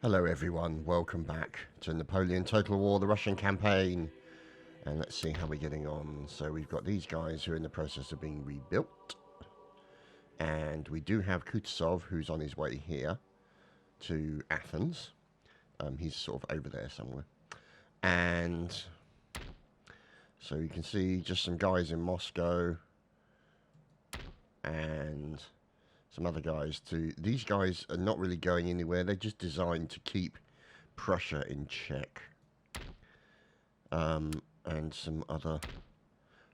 Hello everyone, welcome back to Napoleon Total War, the Russian campaign. And let's see how we're getting on. So we've got these guys who are in the process of being rebuilt. And we do have Kutuzov, who's on his way here to Athens. He's sort of over there somewhere. And so you can see just some guys in Moscow. And some other guys too. These guys are not really going anywhere. They're just designed to keep Prussia in check. And some other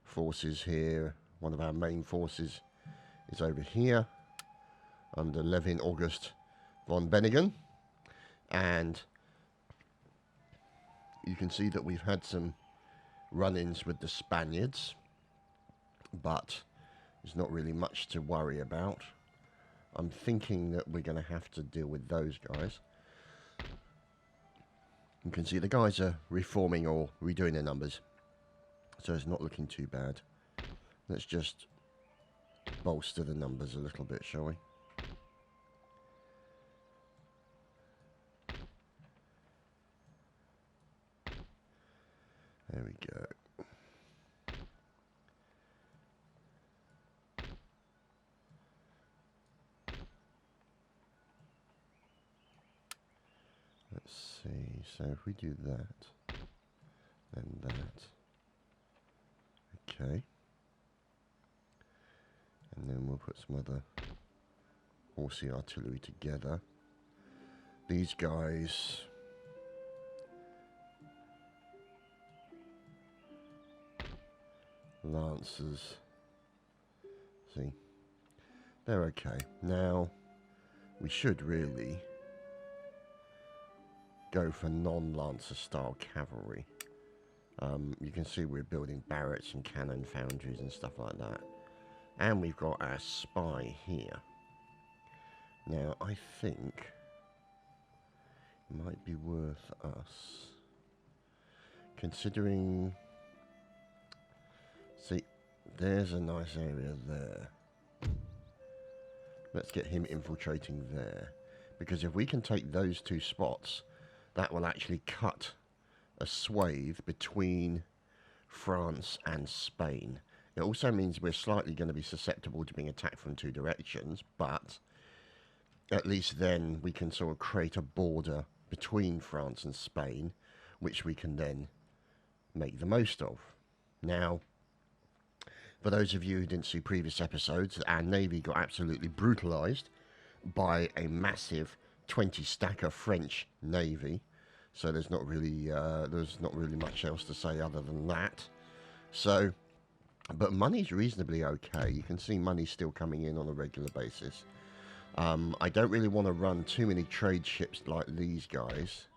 forces here. One of our main forces is over here under Levin August von Benningen. And you can see that we've had some run-ins with the Spaniards, but there's not really much to worry about. I'm thinking that we're going to have to deal with those guys. You can see the guys are reforming or redoing their numbers, so it's not looking too bad. Let's just bolster the numbers a little bit, shall we? There we go. Let's see, so if we do that, then that. Okay. And then we'll put some other horsey artillery together. These guys... Lancers. See? They're okay. Now, we should really go for non-Lancer style cavalry. You can see we're building barracks and cannon foundries and stuff like that. And we've got our spy here. Now, I think it might be worth us considering... See, there's a nice area there. Let's get him infiltrating there. Because if we can take those two spots, that will actually cut a swathe between France and Spain. It also means we're slightly going to be susceptible to being attacked from two directions, but at least then we can sort of create a border between France and Spain, which we can then make the most of. Now, for those of you who didn't see previous episodes, our navy got absolutely brutalized by a massive 20-stacker French navy. So there's not really much else to say other than that. So, but money's reasonably okay. You can see money still coming in on a regular basis. I don't really want to run too many trade ships like these guys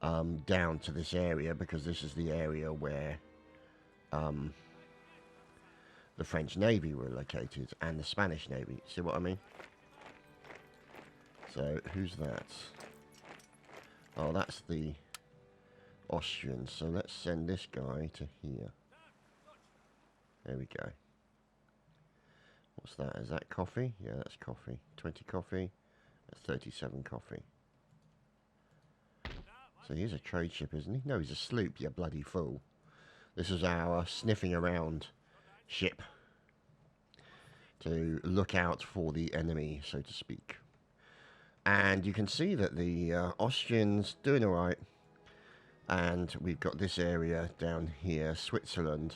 down to this area, because this is the area where the French Navy were located and the Spanish Navy. See what I mean? So, who's that? Oh, that's the Austrians. So let's send this guy to here. There we go. What's that? Is that coffee? Yeah, that's coffee. 20 coffee. That's 37 coffee. So he's a trade ship, isn't he? No, he's a sloop, you bloody fool. This is our sniffing around ship to look out for the enemy, so to speak. And you can see that the Austrians doing alright. And we've got this area down here. Switzerland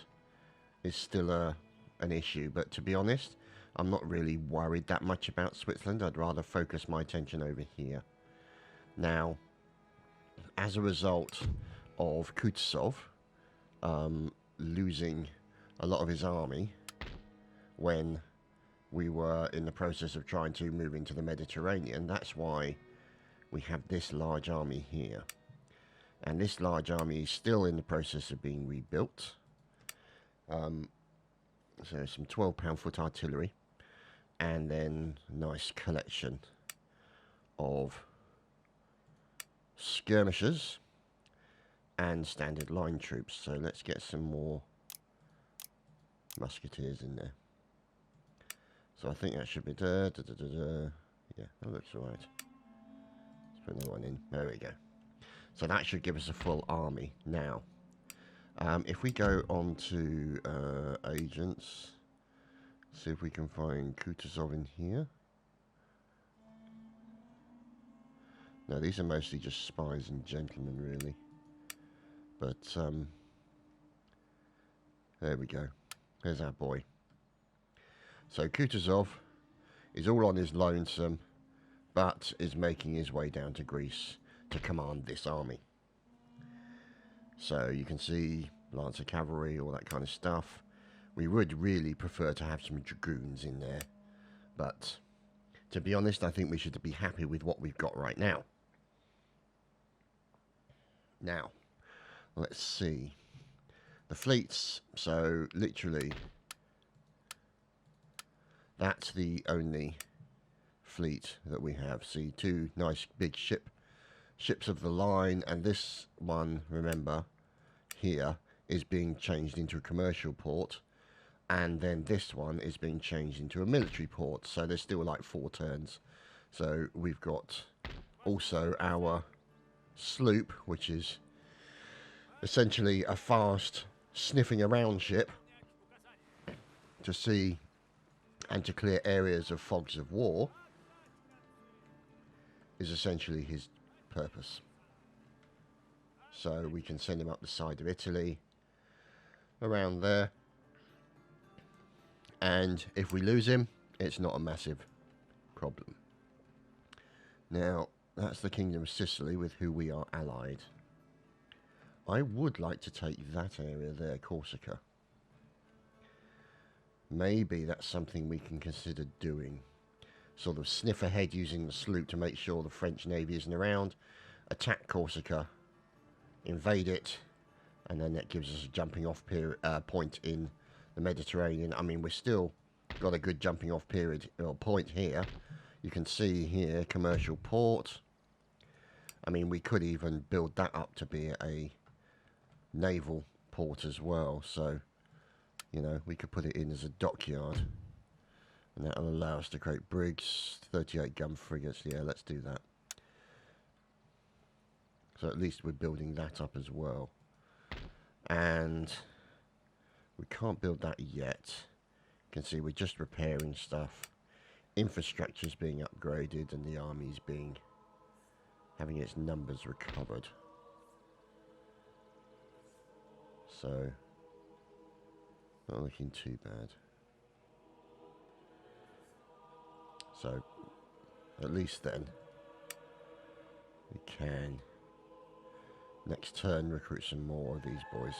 is still an issue. But to be honest, I'm not really worried that much about Switzerland. I'd rather focus my attention over here. Now, as a result of Kutuzov losing a lot of his army when we were in the process of trying to move into the Mediterranean, that's why we have this large army here. And this large army is still in the process of being rebuilt. So some 12-pound foot artillery, and then a nice collection of skirmishers and standard line troops. So let's get some more musketeers in there. So I think that should be... Yeah, that looks alright. Put another one in. There we go. So that should give us a full army. Now, if we go on to agents, see if we can find Kutuzov in here. No, these are mostly just spies and gentlemen, really. But, there we go. There's our boy. So Kutuzov is all on his lonesome, but is making his way down to Greece to command this army. So you can see Lancer Cavalry, all that kind of stuff. We would really prefer to have some dragoons in there, but to be honest, I think we should be happy with what we've got right now. Now, let's see. The fleets, so literally, that's the only fleet that we have. See, two nice big ships of the line, and this one, remember, here is being changed into a commercial port, and then this one is being changed into a military port. So there's still like 4 turns. So we've got also our sloop, which is essentially a fast sniffing around ship to see and to clear areas of fogs of war, is essentially his purpose. So we can send him up the side of Italy, around there, and if we lose him, it's not a massive problem. Now, that's the Kingdom of Sicily, with who we are allied. I would like to take that area there, Corsica. Maybe that's something we can consider doing. Sort of sniff ahead using the sloop to make sure the French Navy isn't around, attack Corsica, invade it, and then that gives us a jumping off point in the Mediterranean. I mean, we've still got a good jumping off period or point here. You can see here, commercial port. I mean, we could even build that up to be a naval port as well. So, you know, we could put it in as a dockyard. And that'll allow us to create brigs, 38 gun frigates. Yeah, let's do that. So at least we're building that up as well. And we can't build that yet. You can see we're just repairing stuff. Infrastructure's being upgraded and the army's having its numbers recovered. So, not looking too bad. So, at least then, we can, next turn, recruit some more of these boys.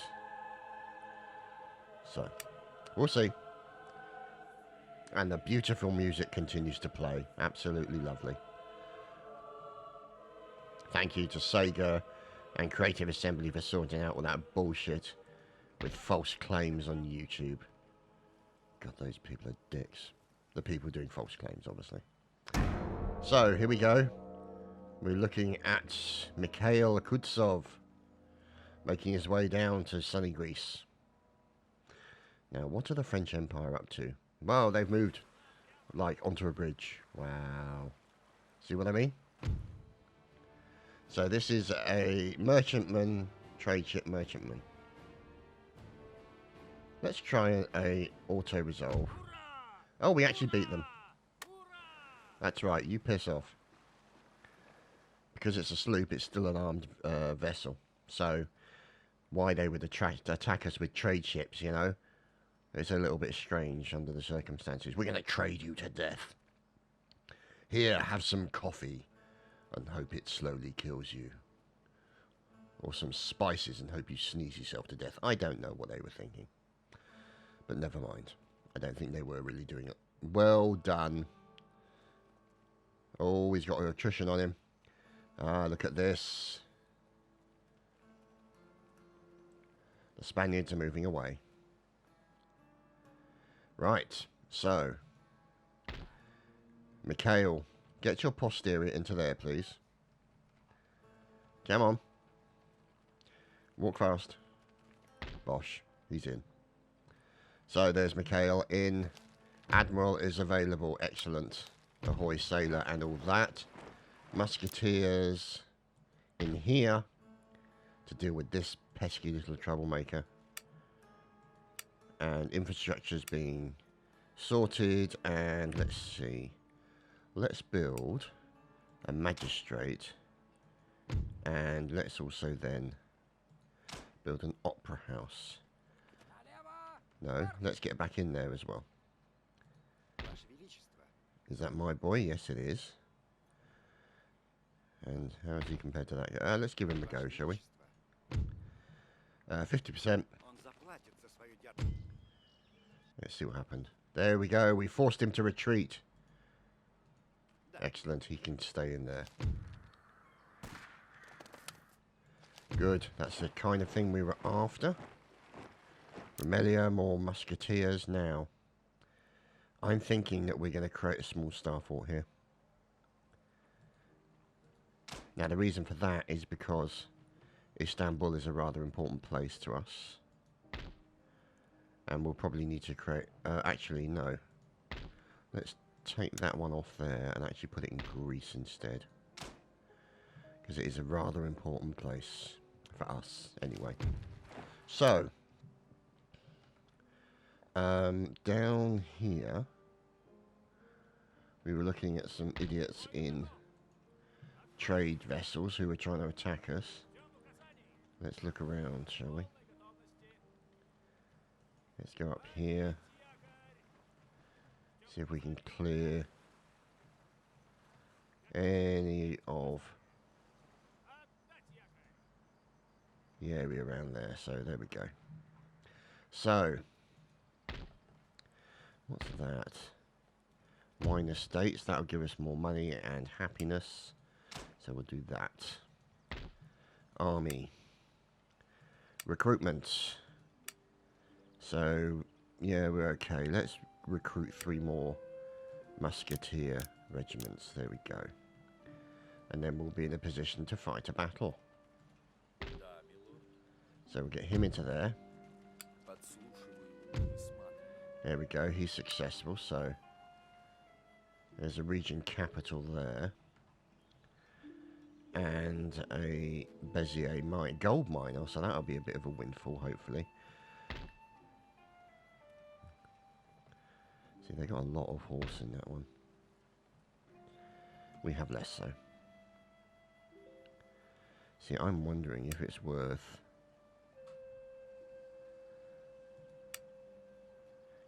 So, we'll see. And the beautiful music continues to play. Absolutely lovely. Thank you to Sega and Creative Assembly for sorting out all that bullshit with false claims on YouTube. God, those people are dicks. The people doing false claims, obviously. So, here we go. We're looking at Mikhail Kutuzov making his way down to sunny Greece. Now, what are the French Empire up to? Well, they've moved, like, onto a bridge. Wow. See what I mean? So, this is a merchantman, trade ship merchantman. Let's try a auto-resolve. Oh, we actually beat them. That's right, you piss off. Because it's a sloop, it's still an armed vessel. So, why they would attack us with trade ships, you know? It's a little bit strange under the circumstances. We're going to trade you to death. Here, have some coffee and hope it slowly kills you. Or some spices and hope you sneeze yourself to death. I don't know what they were thinking. But never mind. I don't think they were really doing it. Well done. Oh, he's got an attrition on him. Ah, look at this. The Spaniards are moving away. Right, so. Mikhail, get your posterior into there, please. Come on. Walk fast. Bosh, he's in. So there's Mikhail in. Admiral is available. Excellent. Ahoy, sailor, and all that. musketeers in here to deal with this pesky little troublemaker. And infrastructure's being sorted, and let's see. Let's build a magistrate, and let's also then build an opera house. No, let's get back in there as well. Is that my boy? Yes, it is. And how is he compared to that? Let's give him a go, shall we? 50%. Let's see what happened. There we go. We forced him to retreat. Excellent. He can stay in there. Good. That's the kind of thing we were after. Remelia, more musketeers now. I'm thinking that we're going to create a small star fort here. Now the reason for that is because Istanbul is a rather important place to us. And we'll probably need to create... actually, no. Let's take that one off there and actually put it in Greece instead. Because it is a rather important place for us, anyway. So, down here, we were looking at some idiots in trade vessels who were trying to attack us. Let's look around, shall we? Let's go up here. See if we can clear any of the area around there. So there we go. So what's that? Wine estates. That'll give us more money and happiness. So we'll do that. Army. Recruitment. So, yeah, we're okay. Let's recruit 3 more musketeer regiments. There we go. And then we'll be in a position to fight a battle. So we'll get him into there. There we go. He's successful. So, there's a region capital there. And a Bezier mine, gold mine. So that'll be a bit of a windfall, hopefully. See, they got a lot of horse in that one. We have less, so. See, I'm wondering if it's worth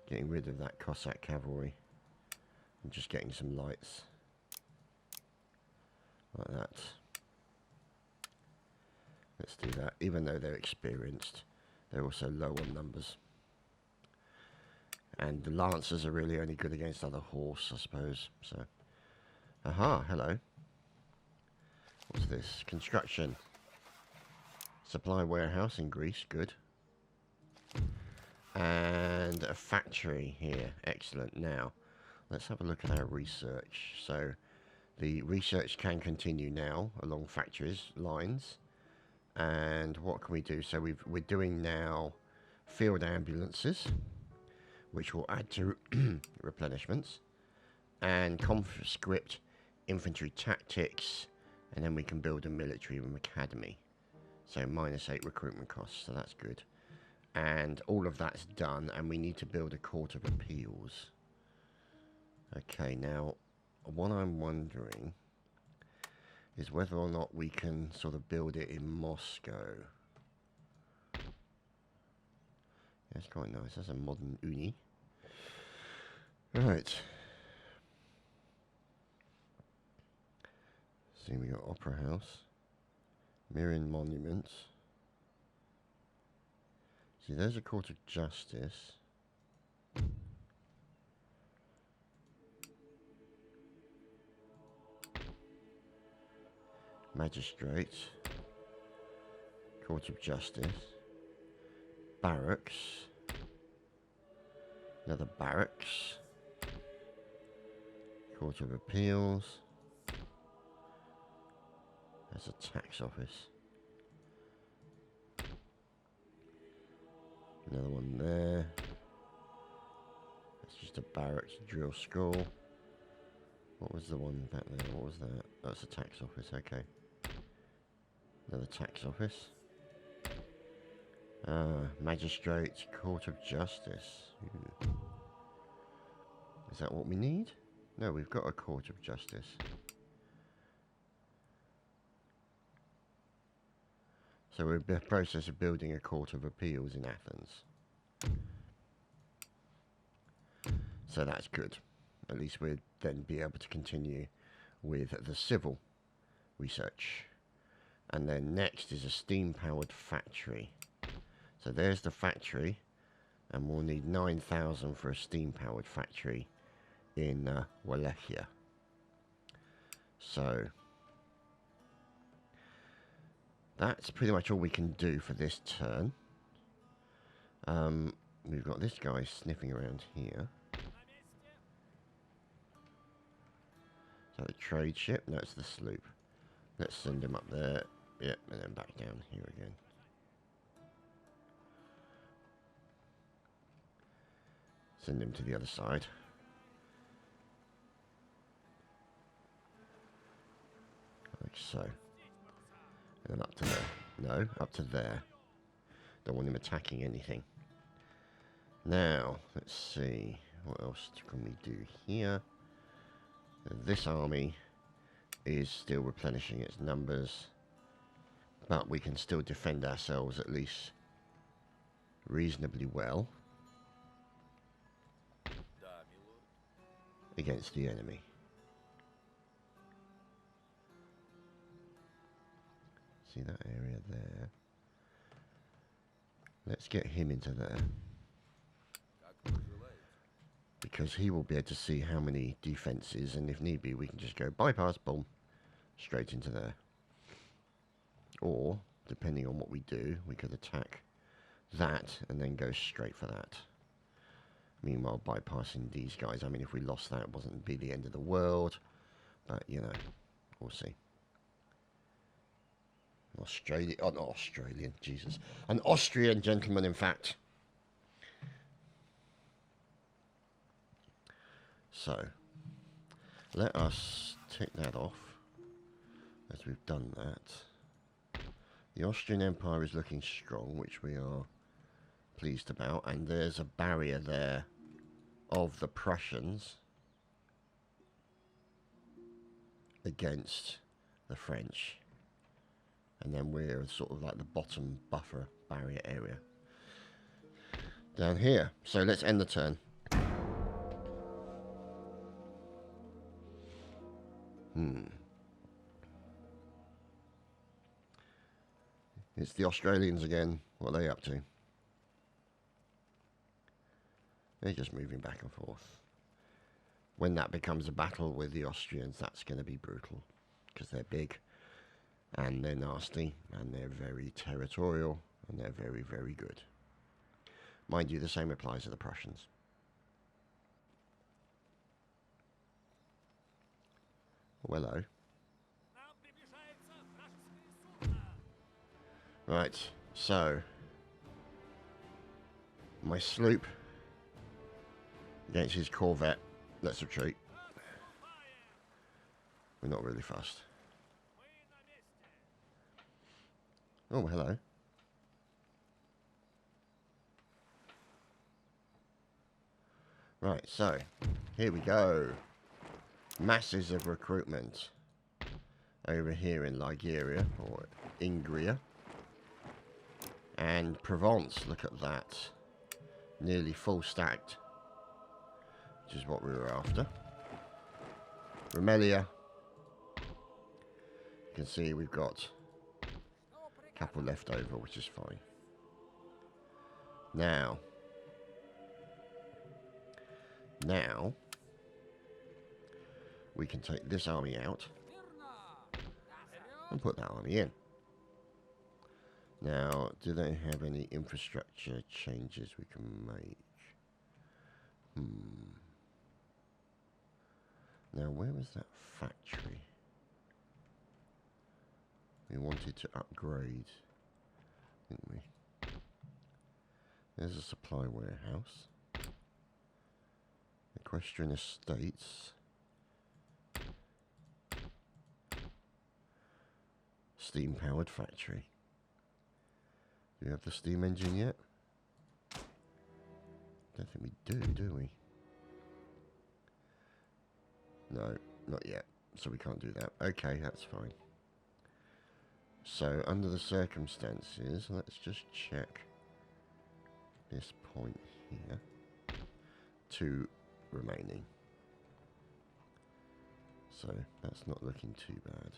getting rid of that Cossack cavalry and just getting some lights like that. Let's do that. Even though they're experienced, they're also low on numbers. And the lancers are really only good against other horse, I suppose. So, aha, hello. What's this? Construction. Supply warehouse in Greece, good. And a factory here, excellent. Now, let's have a look at our research. So, the research can continue now along factories, lines. And what can we do? So, we're doing now field ambulances, which will add to replenishments, and conscript infantry tactics, and then we can build a military academy. So -8 recruitment costs, so that's good. And all of that's done, and we need to build a court of appeals. Okay, now what I'm wondering is whether or not we can sort of build it in Moscow. That's quite nice. That's a modern uni. Right. See, we got Opera House. Mirren Monuments. See, there's a Court of Justice. Magistrate. Court of Justice. Barracks. Another barracks. Court of Appeals. That's a tax office. Another one there. That's just a barracks drill school. What was the one back there? What was that? Oh, it's a tax office, okay. Another tax office. Magistrate, Court of Justice. Ooh. Is that what we need? No, we've got a Court of Justice. So we're in the process of building a Court of Appeals in Athens. So that's good. At least we'd then be able to continue with the civil research. And then next is a steam-powered factory. So there's the factory. And we'll need 9,000 for a steam-powered factory in Wallachia. So that's pretty much all we can do for this turn. We've got this guy sniffing around here. Is that the trade ship? No, it's the sloop. Let's send him up there. Yep, and then back down here again. Send him to the other side. Like so. And then up to there. No, up to there. Don't want him attacking anything. Now, let's see. What else can we do here? This army is still replenishing its numbers. But we can still defend ourselves at least reasonably well against the enemy. See that area there? Let's get him into there. Because he will be able to see how many defenses, and if need be, we can just go bypass, boom, straight into there. Or, depending on what we do, we could attack that and then go straight for that. Meanwhile, bypassing these guys. I mean, if we lost that, it wasn't be the end of the world. But, you know, we'll see. Australia, oh, not Australian, Jesus. An Austrian gentleman, in fact. So, let us tick that off, as we've done that. The Austrian Empire is looking strong, which we are pleased about, and there's a barrier there of the Prussians against the French. And then we're sort of like the bottom buffer barrier area down here. So let's end the turn. It's the Australians again. What are they up to? They're just moving back and forth. When that becomes a battle with the Austrians, that's going to be brutal. Because they're big, and they're nasty, and they're very territorial, and they're very, very good. Mind you, the same applies to the Prussians. Well, hello. Right, so my sloop against his corvette. Let's retreat. We're not really fast. Oh, hello. Right, so here we go. Masses of recruitment over here in Liguria, or Ingria. And Provence, look at that. Nearly full stacked, which is what we were after. Remelia. You can see we've got a couple left over, which is fine. Now, we can take this army out and put that army in. Now, do they have any infrastructure changes we can make? Now, where was that factory? We wanted to upgrade, didn't we? There's a supply warehouse. Equestrian Estates. Steam-powered factory. Do we have the steam engine yet? Don't think we do we? No, not yet. So we can't do that. Okay, that's fine. So, under the circumstances, let's just check this point here. 2 remaining. So, that's not looking too bad.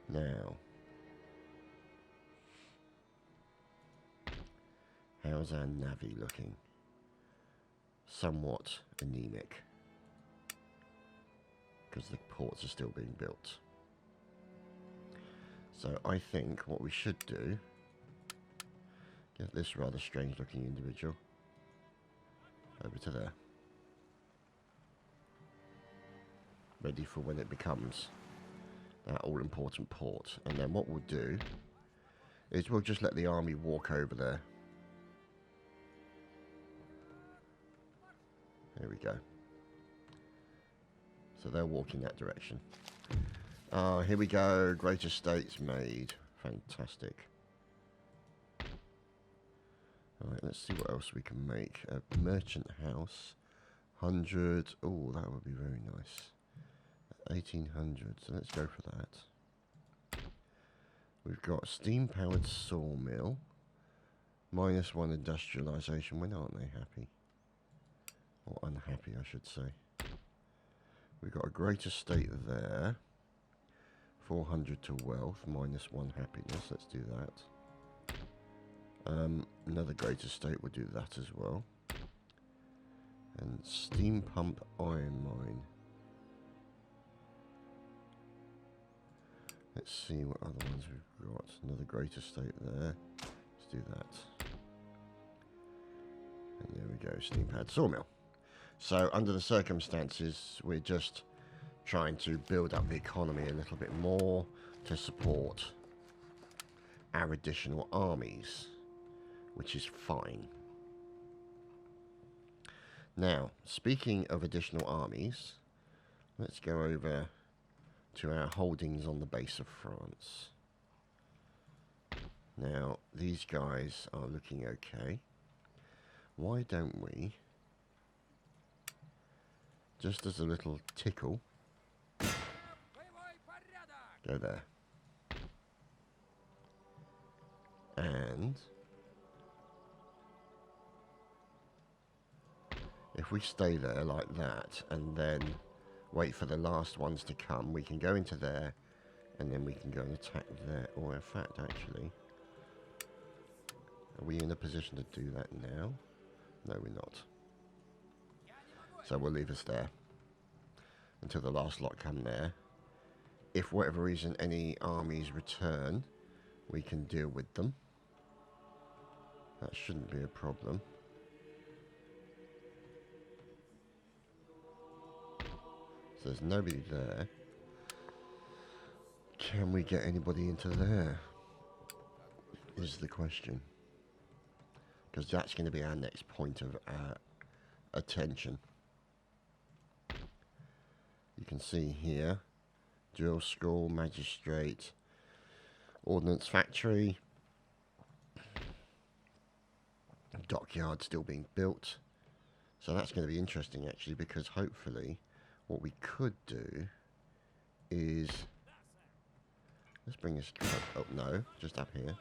Now, how's our navy looking? Somewhat anemic, because the ports are still being built. So I think what we should do, get this rather strange looking individual over to there. Ready for when it becomes that all important port. And then what we'll do is we'll just let the army walk over there. There we go. So they'll walk in that direction. Here we go. Great estates made. Fantastic. Alright, let's see what else we can make. A merchant house. 100. Oh, that would be very nice. 1800. So let's go for that. We've got steam-powered sawmill. -1 industrialization. When aren't they happy? Or unhappy, I should say. We've got a great estate there. 400 to wealth, -1 happiness. Let's do that. Another great estate will do that as well. And steam pump iron mine. Let's see what other ones we've got. Another great estate there. Let's do that. And there we go, steam powered sawmill. So under the circumstances, we're just trying to build up the economy a little bit more to support our additional armies, which is fine. Now, speaking of additional armies, let's go over to our holdings on the base of France. Now, these guys are looking okay. Why don't we, just as a little tickle, go there. And if we stay there like that and then wait for the last ones to come, we can go into there and then we can go and attack there. Or in fact, actually, are we in a position to do that now? No, we're not. So we'll leave us there until the last lot come there. If for whatever reason any armies return, we can deal with them. That shouldn't be a problem. So there's nobody there. Can we get anybody into there? Is the question. Because that's going to be our next point of attention. You can see here, drill school, magistrate, ordnance factory, dockyard still being built. So that's going to be interesting actually, because hopefully what we could do is, let's bring this up, no, just up here.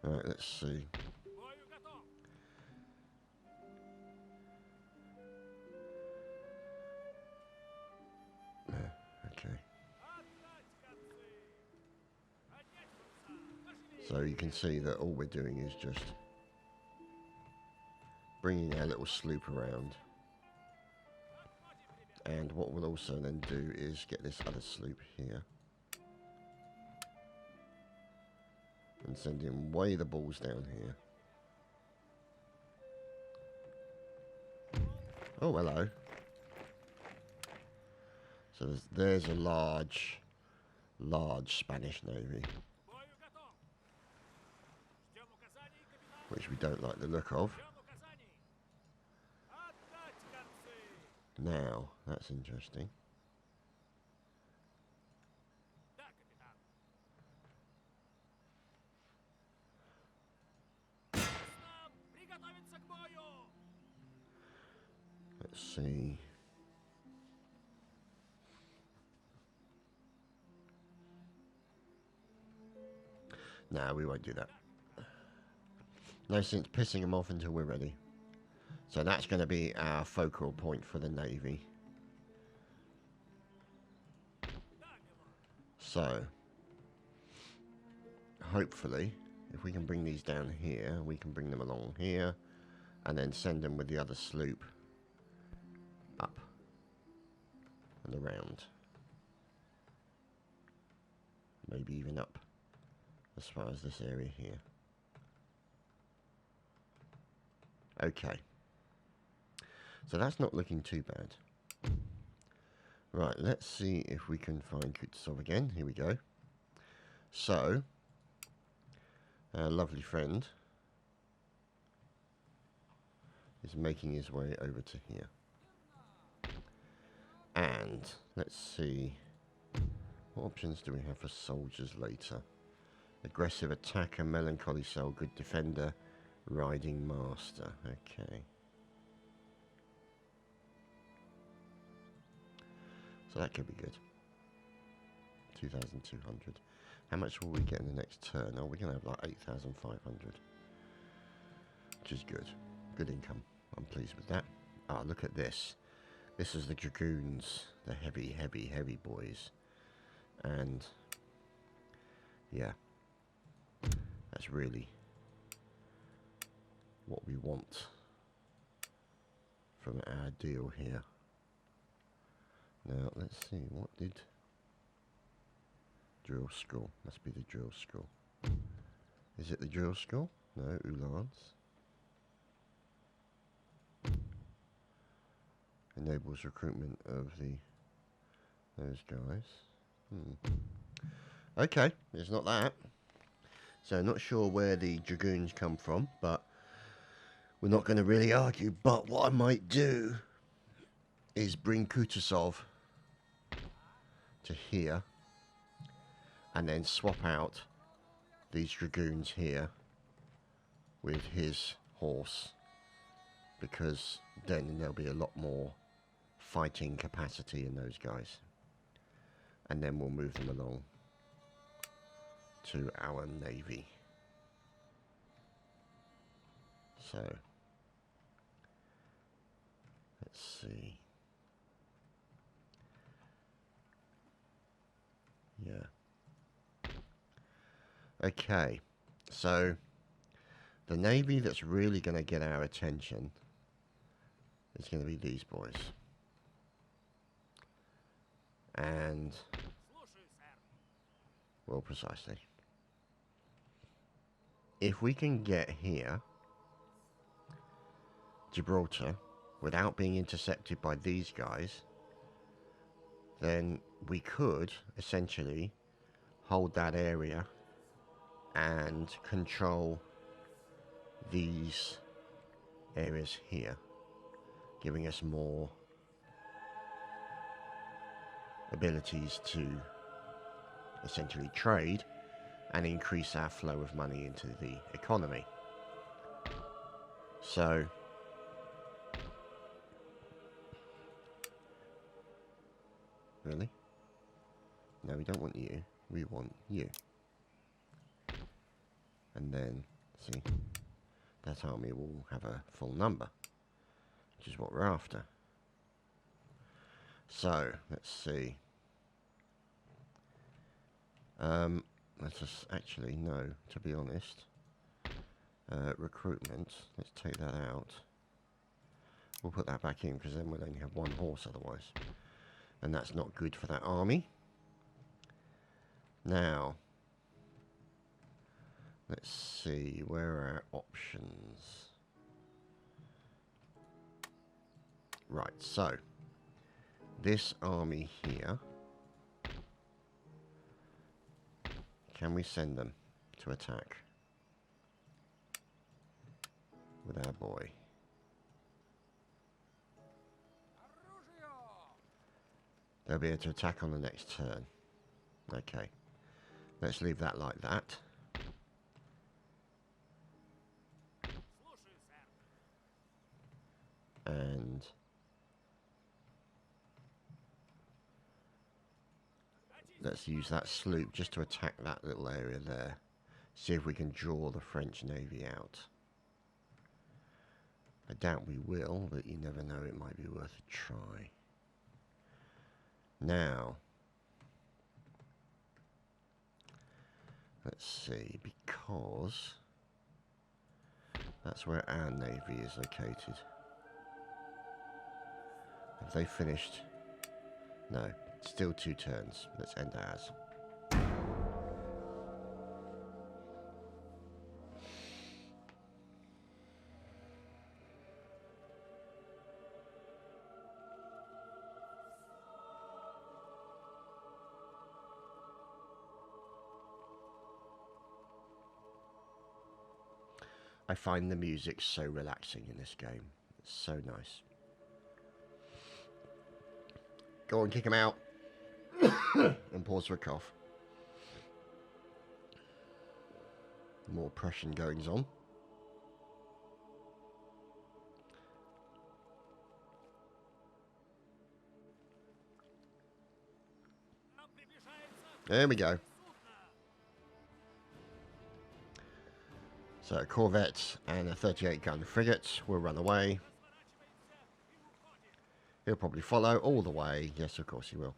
Alright, let's see. Okay. So you can see that all we're doing is just bringing our little sloop around. And what we'll also then do is get this other sloop here. And send him way the balls down here. Oh, hello. So there's a large Spanish navy. which we don't like the look of. Now, that's interesting. Let's see. No, we won't do that. No sense pissing them off until we're ready. So that's going to be our focal point for the Navy. So, hopefully, if we can bring these down here, we can bring them along here, and then send them with the other sloop up and around. Maybe even up as far as this area here. Okay. So that's not looking too bad. Right, let's see if we can find Kutuzov again. Here we go. So, our lovely friend is making his way over to here. And let's see, what options do we have for soldiers later? Aggressive attacker, melancholy soul, good defender, riding master. Okay. So that could be good. 2,200. How much will we get in the next turn? Oh, we're going to have like 8,500. Which is good. Good income. I'm pleased with that. Ah, look at this. This is the dragoons. The heavy, heavy, heavy boys. And yeah. That's really what we want from our deal here. Now, let's see, what did drill school? Must be the drill school. Is it the drill school? No, Uhlans. Enables recruitment of those guys. Okay, it's not that. So, not sure where the dragoons come from, but we're not going to really argue. But what I might do is bring Kutuzov to here and then swap out these dragoons here with his horse, because then there'll be a lot more fighting capacity in those guys, and then we'll move them along to our navy. So let's see. Yeah. Okay. So the navy that's really going to get our attention is going to be these boys. And well, precisely. If we can get here, Gibraltar, without being intercepted by these guys, then we could essentially hold that area and control these areas here, giving us more abilities to essentially trade and increase our flow of money into the economy. So really? No, we don't want you. We want you. And then, see, that army will have a full number, which is what we're after. So, let's see. Let us actually, no, to be honest. Recruitment, let's take that out. We'll put that back in, because then we'll only have one horse otherwise. And that's not good for that army. Now, let's see, where are our options? Right, so, this army here, can we send them to attack? with our boy. They'll be able to attack on the next turn. Okay. Let's leave that like that. And let's use that sloop just to attack that little area there. See if we can draw the French Navy out. I doubt we will, but you never know, it might be worth a try. Now, let's see, because that's where our Navy is located. Have they finished? No, still 2 turns. Let's end ours. I find the music so relaxing in this game. It's so nice. Go on, kick him out. And pause for a cough. More Prussian goings on. There we go. So a corvette and a 38-gun frigate will run away. He'll probably follow all the way. Yes, of course he will.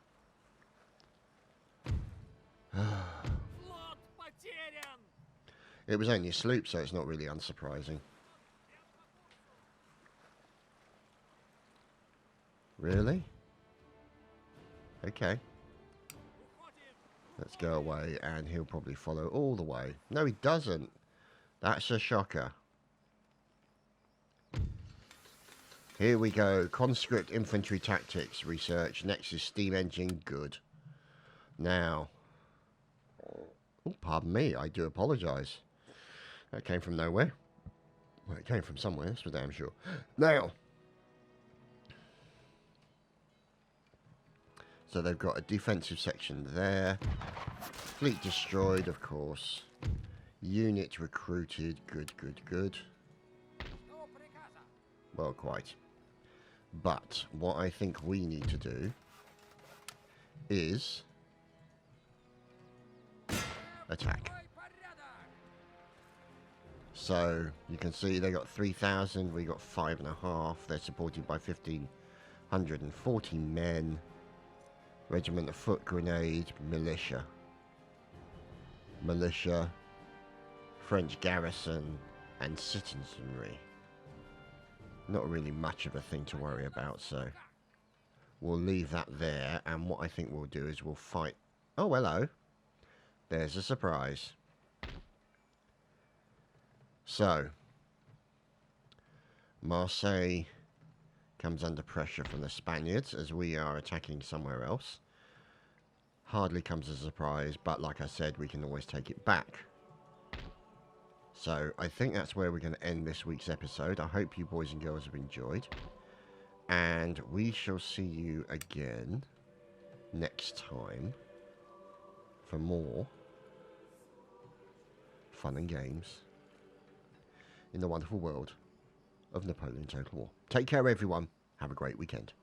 It was only a sloop, so it's not really unsurprising. Really? Okay. Let's go away, and he'll probably follow all the way. No, he doesn't. That's a shocker. Here we go. Conscript infantry tactics research. Next is steam engine. Good. Now. Oh, pardon me. I do apologise. That came from nowhere. Well, it came from somewhere. That's for damn sure. Now. So they've got a defensive section there. Fleet destroyed, of course. Unit recruited. Good, good, good. Well, quite. But what I think we need to do is attack. So you can see they got 3,000, we got 5.5. They're supported by 1,540 men. Regiment of Foot Grenade, militia. Militia, French garrison, and citizenry. Not really much of a thing to worry about, so we'll leave that there. And what I think we'll do is we'll fight. Oh, hello. There's a surprise. So, Marseille comes under pressure from the Spaniards as we are attacking somewhere else. Hardly comes as a surprise, but like I said, we can always take it back. So, I think that's where we're going to end this week's episode. I hope you boys and girls have enjoyed. And we shall see you again next time for more fun and games in the wonderful world of Napoleon Total War. Take care, everyone. Have a great weekend.